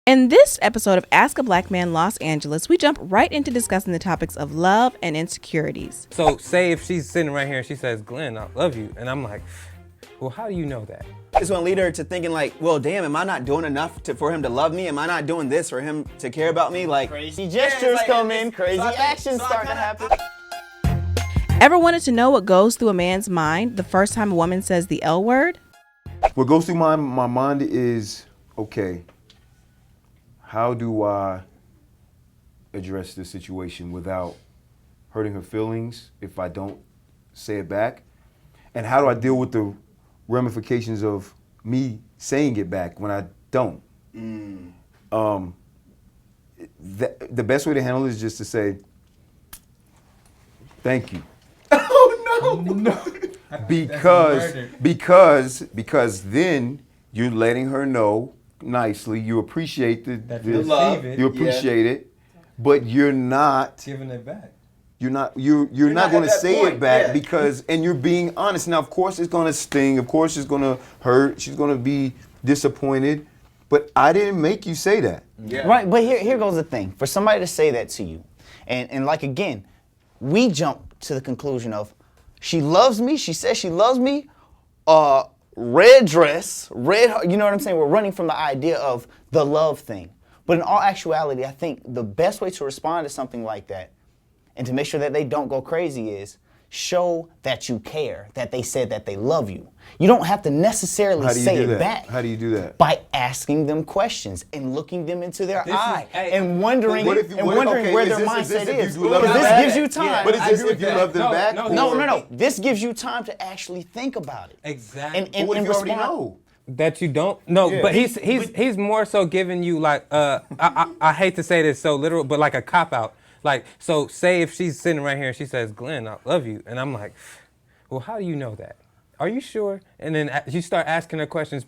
In this episode of Ask a Black Man Los Angeles, we jump right into discussing the topics of love and insecurities. So say if she's sitting right here and she says, Glenn, I love you. And I'm like, well, how do you know that? It's gonna lead her to thinking like, well, damn, am I not doing enough for him to love me? Am I not doing this for him to care about me? Like, crazy gestures come in, crazy actions start to happen. Ever wanted to know what goes through a man's mind the first time a woman says the L word? What goes through my mind is, okay, how do I address this situation without hurting her feelings if I don't say it back? And how do I deal with the ramifications of me saying it back when I don't? The best way to handle it is just to say, thank you. oh no. Because then you're letting her know nicely, you appreciate the love. You appreciate it, but you're not Giving it back. You're not going to say it back because, and you're being honest. Now, of course, it's going to sting. Of course, it's going to hurt. She's going to be disappointed. But I didn't make you say that. Yeah. Right, but here goes the thing. For somebody to say that to you, and like again, we jump to the conclusion of, she loves me. She says she loves me. Red dress, red. You know what I'm saying? We're running from the idea of the love thing. But in all actuality, I think the best way to respond to something like that, and to make sure that they don't go crazy, is show that you care, that they said that they love you. You don't have to necessarily say it back. How do you do that? By asking them questions and looking them into their eye and wondering where their mindset is. Because this gives you time. But is this if you love them back? No. This gives you time to actually think about it. Exactly. And what if you already respond. know? That you don't? No, but he's more so giving you like, I hate to say this so literal, but like a cop-out. Like, so say if she's sitting right here and she says, Glenn, I love you. And I'm like, well, how do you know that? Are you sure? And then you start asking her questions.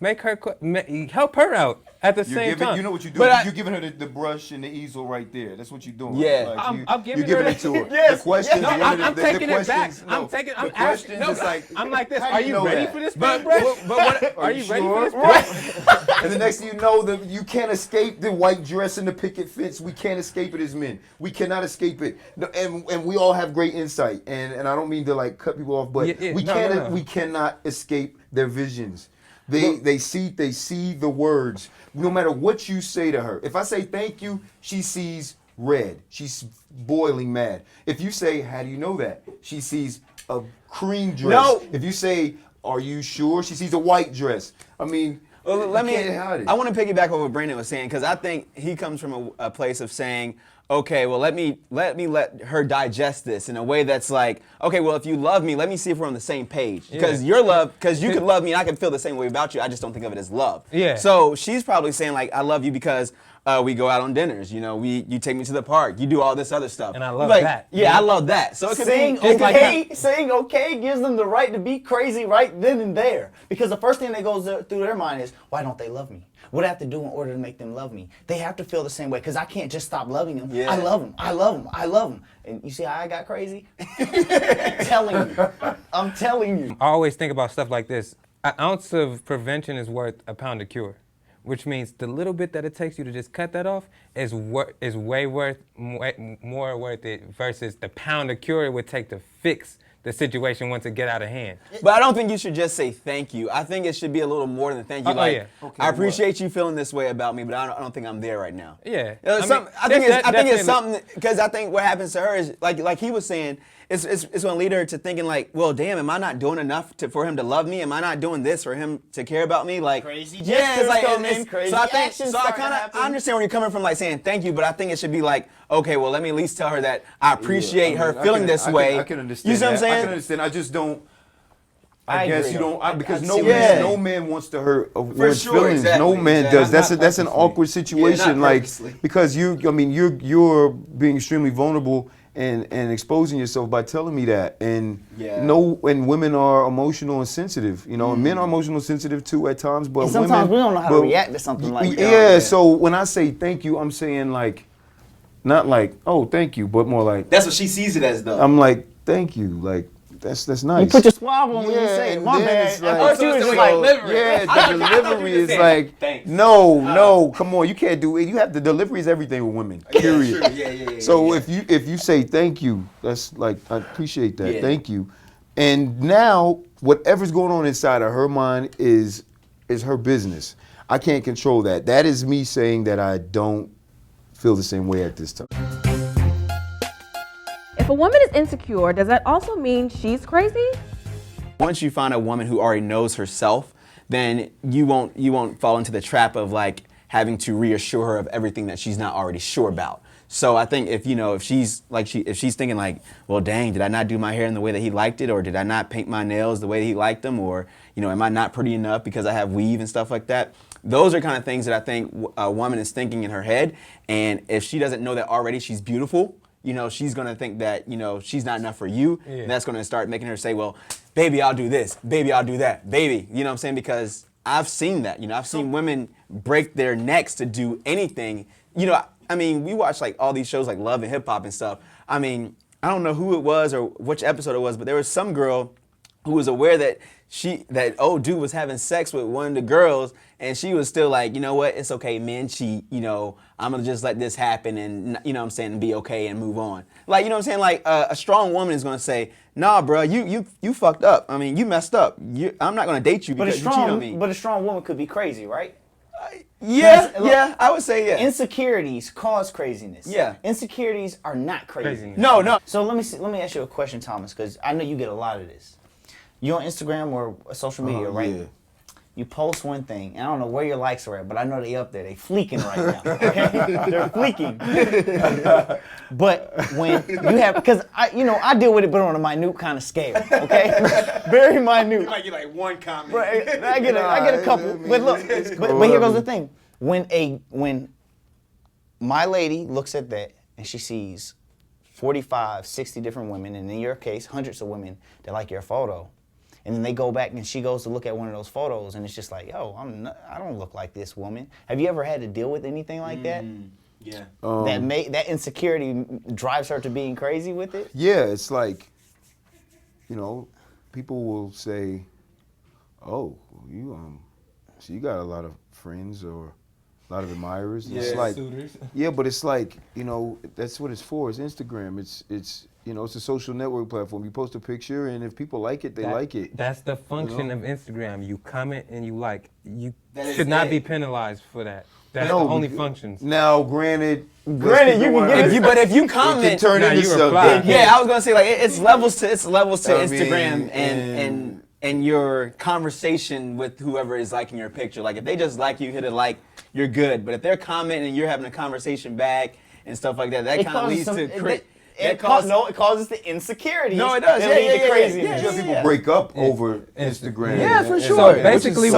Help her out at the same time. You know what you're doing? You're giving her the brush and the easel right there. That's what you're doing. Yeah. Like I'm giving you're her giving it to her. Yes, The questions. No, I'm taking it back. No, I'm asking. No, I'm like this. Are you know ready that? for this paintbrush? Are you ready for this paintbrush? And the next thing you know, you can't escape the white dress and the picket fence. We can't escape it as men. We cannot escape it. And we all have great insight. And I don't mean to like cut people off, but we cannot escape their visions. They see the words. No matter what you say to her. If I say thank you, she sees red. She's boiling mad. If you say, how do you know that? She sees a cream dress. No. If you say, are you sure? She sees a white dress. I mean, Well, I want to piggyback on what Brandon was saying, because I think he comes from a place of saying, okay, well, let me her digest this in a way that's like, okay, well, if you love me, let me see if we're on the same page. Because you could love me and I can feel the same way about you. I just don't think of it as love. Yeah. So she's probably saying like, I love you because we go out on dinners. You know, you take me to the park. You do all this other stuff. And I love like, that. Yeah, I love that. So it could Saying okay gives them the right to be crazy right then and there. Because the first thing that goes through their mind is, why don't they love me? What do I have to do in order to make them love me? They have to feel the same way, because I can't just stop loving them. Yeah. I love them. And you see how I got crazy? I'm telling you. I always think about stuff like this. An ounce of prevention is worth a pound of cure, which means the little bit that it takes you to just cut that off is way more worth it versus the pound of cure it would take to fix the situation once it get out of hand. But I don't think you should just say thank you. I think it should be a little more than thank you. Okay, I appreciate you feeling this way about me, but I don't think I'm there right now. Yeah. I think it's something, because I think what happens to her is like he was saying, it's going to lead her to thinking like, well, damn, am I not doing enough for him to love me? Am I not doing this for him to care about me? Like, crazy yeah, gestures crazy actions start to happen. I understand where you're coming from, like saying thank you, but I think it should be like, okay, well, let me at least tell her that I appreciate her feeling this way. I can understand. You see what I'm saying? I can understand. I just don't. I guess agree. you don't, because Yeah. no man wants to hurt a woman's sure, feelings. exactly, No man exactly. does. That's an awkward situation, like purposely. because you're being extremely vulnerable and exposing yourself by telling me that. And and women are emotional and sensitive, you know, and men are emotional and sensitive too at times. But And sometimes women, we don't know how to react to something like that. Yeah. So when I say thank you, I'm saying like, not like, oh, thank you, but more like, That's what she sees it as, though. I'm like, thank you, like. that's nice. You put your suave on when you Yeah, say, and my then bad. it's like- At first you was So, like, Yeah, the delivery is like, no, come on, you can't do it. You have the delivery is everything with women. Period. Yeah. So if you say thank you, that's like I appreciate that. Yeah. Thank you. And now whatever's going on inside of her mind is her business. I can't control that. That is me saying that I don't feel the same way at this time. If a woman is insecure, does that also mean she's crazy? Once you find a woman who already knows herself, then you won't fall into the trap of like having to reassure her of everything that she's not already sure about. So I think if she's thinking like, well, dang, did I not do my hair in the way that he liked it, or did I not paint my nails the way that he liked them, or am I not pretty enough because I have weave and stuff like that? Those are kind of things that I think a woman is thinking in her head, and if she doesn't know that already she's beautiful, she's gonna think that she's not enough for you. Yeah. And that's gonna start making her say, well, baby, I'll do this, baby, I'll do that, baby. You know what I'm saying? Because I've seen that. I've seen women break their necks to do anything. I mean, we watch like all these shows like Love and Hip Hop and stuff. I mean, I don't know who it was or which episode it was, but there was some girl who was aware that that old dude was having sex with one of the girls, and she was still like, you know what, it's okay, men cheat, I'm gonna just let this happen and and be okay and move on. Like, like a strong woman is gonna say, nah, bro, you fucked up. I mean, you messed up. I'm not gonna date you because you cheated on me. But a strong woman could be crazy, right? Yeah, I would say yeah. Insecurities cause craziness. Yeah. Insecurities are not crazy. No. So let me ask you a question, Thomas, because I know you get a lot of this. You on Instagram or social media, right? Yeah. You post one thing, and I don't know where your likes are at, but I know they up there. They fleeking right now. Okay? They're fleeking. But when you have, because I deal with it, but on a minute kind of scale. Okay, very minute. You might get like one comment. Right, I get a couple. But look, but here goes the thing. When my lady looks at that and she sees 45, 60 different women, and in your case, hundreds of women that like your photo. And then they go back and she goes to look at one of those photos and it's just like, yo, I don't look like this woman. Have you ever had to deal with anything like that? Yeah. That insecurity drives her to being crazy with it? Yeah, it's like, people will say, oh, so you got a lot of friends or a lot of admirers. Yeah, it's like, suitors. Yeah, but it's like, that's what it's for. It's Instagram. It's it's a social network platform. You post a picture, and if people like it, they like it. That's the function of Instagram. You comment and you like. You That should not be penalized for that. That's the only functions. Now, granted, you can get it. But if you it comment, can turn into you something. reply. yeah, I was gonna say like it's levels to Instagram mean, and your conversation with whoever is liking your picture. Like if they just like you, hit a like, you're good. But if they're commenting and you're having a conversation back and stuff like that, that kind of leads to it causes the insecurity. No, it does. Yeah, craziness. You have people break up over Instagram. Yeah, for sure. So basically,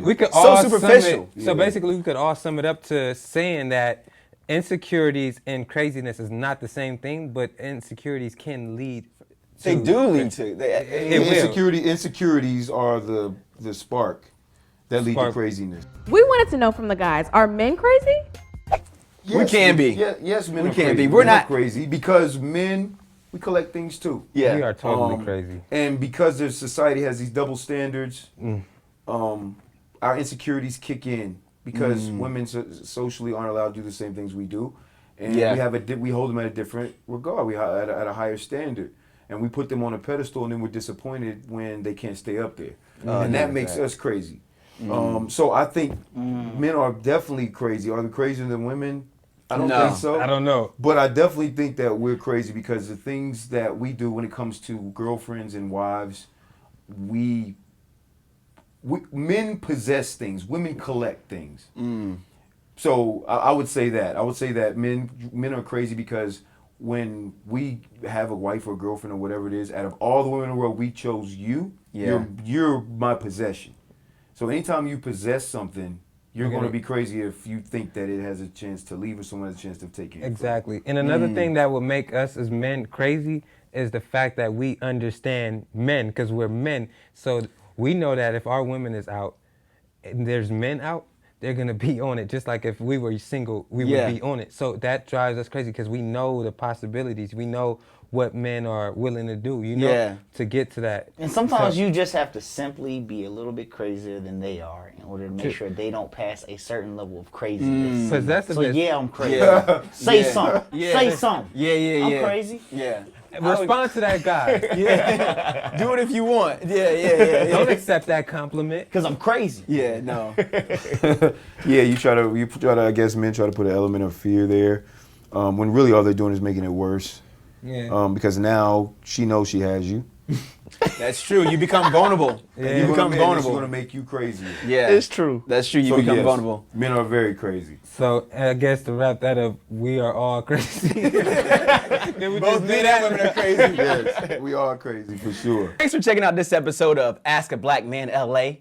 we could all superficial. So basically, we could all sum it up to saying that insecurities and craziness is not the same thing, but insecurities can lead. They do lead to. Insecurities are the spark that lead to craziness. We wanted to know from the guys, are men crazy? Yes, we can be. Yes, men we are can crazy. be. We're not crazy because men, we collect things too. Yeah. We are totally crazy. And because their society has these double standards, our insecurities kick in because women socially aren't allowed to do the same things we do, and we hold them at a different regard. We at a higher standard, and we put them on a pedestal, and then we're disappointed when they can't stay up there, and that makes us crazy. So I think men are definitely crazy. Are they crazier than women? I don't think so. I don't know. But I definitely think that we're crazy because the things that we do when it comes to girlfriends and wives, men possess things, women collect things. So I would say that. I would say that men are crazy because when we have a wife or girlfriend or whatever it is, out of all the women in the world, we chose you. Yeah. You're my possession. So anytime you possess something, you're going to be crazy if you think that it has a chance to leave or someone has a chance to take it. Exactly. And another thing that will make us as men crazy is the fact that we understand men because we're men. So we know that if our woman is out and there's men out, they're gonna be on it. Just like if we were single, we would be on it. So that drives us crazy because we know the possibilities. We know what men are willing to do, you know, to get to that. And sometimes you just have to simply be a little bit crazier than they are in order to make sure they don't pass a certain level of craziness. Because that's the best. Yeah, I'm crazy. Say something. Say something. I'm crazy. Yeah. Respond to that guy. Do it if you want. Yeah. Don't accept that compliment. Because I'm crazy. Yeah, no. Yeah, you try to, I guess men try to put an element of fear there, when really all they're doing is making it worse. Yeah. Because now she knows she has you. That's true. You become vulnerable. You become vulnerable. It's going to make you crazy. Yeah. It's true. That's true. You become vulnerable. Men are very crazy. So I guess to wrap that up, we are all crazy. Both men and women are crazy. Yes, we are crazy for sure. Thanks for checking out this episode of Ask a Black Man LA.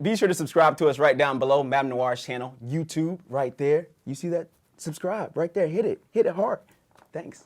Be sure to subscribe to us right down below, MadameNoire's channel, YouTube, right there. You see that? Subscribe right there. Hit it. Hit it hard. Thanks.